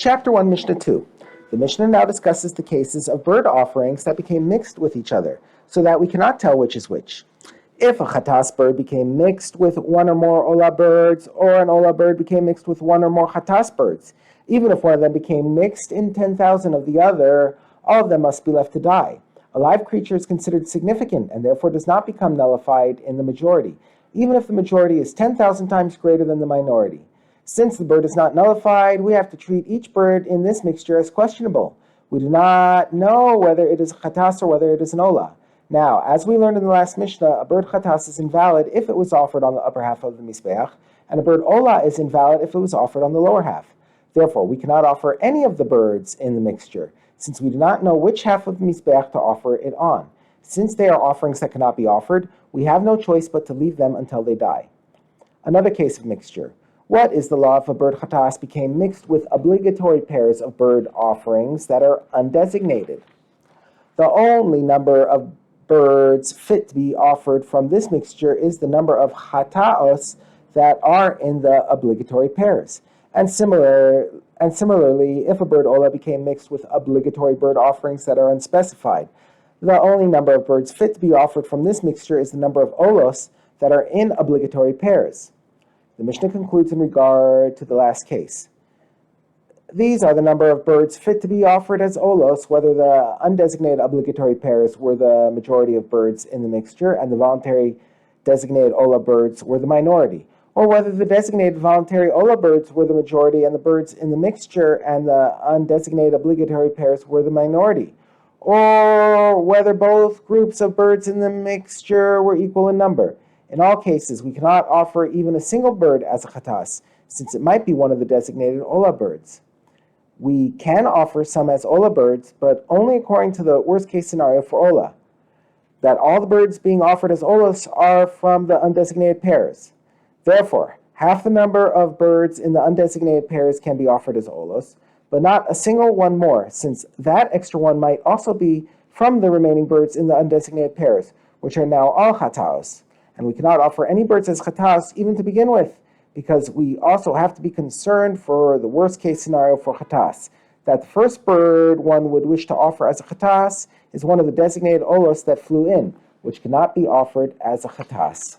Chapter 1, Mishnah 2. The Mishnah now discusses the cases of bird offerings that became mixed with each other, so that we cannot tell which is which. If a chatas bird became mixed with one or more olah birds, or an olah bird became mixed with one or more chatas birds, even if one of them became mixed in 10,000 of the other, all of them must be left to die. A live creature is considered significant and therefore does not become nullified in the majority, even if the majority is 10,000 times greater than the minority. Since the bird is not nullified, we have to treat each bird in this mixture as questionable. We do not know whether it is a chatas or whether it is an olah. Now, as we learned in the last Mishnah, a bird chatas is invalid if it was offered on the upper half of the mizbeach, and a bird olah is invalid if it was offered on the lower half. Therefore, we cannot offer any of the birds in the mixture, since we do not know which half of the mizbeach to offer it on. Since they are offerings that cannot be offered, we have no choice but to leave them until they die. Another case of mixture. What is the law if a bird chatas became mixed with obligatory pairs of bird offerings that are undesignated? The only number of birds fit to be offered from this mixture is the number of chataos that are in the obligatory pairs. And similarly, if a bird olah became mixed with obligatory bird offerings that are unspecified, the only number of birds fit to be offered from this mixture is the number of olos that are in obligatory pairs. The Mishnah concludes in regard to the last case. These are the number of birds fit to be offered as olos, whether the undesignated obligatory pairs were the majority of birds in the mixture and the voluntary designated olah birds were the minority, or whether the designated voluntary olah birds were the majority and the birds in the mixture and the undesignated obligatory pairs were the minority, or whether both groups of birds in the mixture were equal in number. In all cases, we cannot offer even a single bird as a chatas, since it might be one of the designated olah birds. We can offer some as olah birds, but only according to the worst-case scenario for olah, that all the birds being offered as olos are from the undesignated pairs. Therefore, half the number of birds in the undesignated pairs can be offered as olos, but not a single one more, since that extra one might also be from the remaining birds in the undesignated pairs, which are now all chataos. And we cannot offer any birds as chatas even to begin with, because we also have to be concerned for the worst-case scenario for chatas, that the first bird one would wish to offer as a chatas is one of the designated olos that flew in, which cannot be offered as a chatas.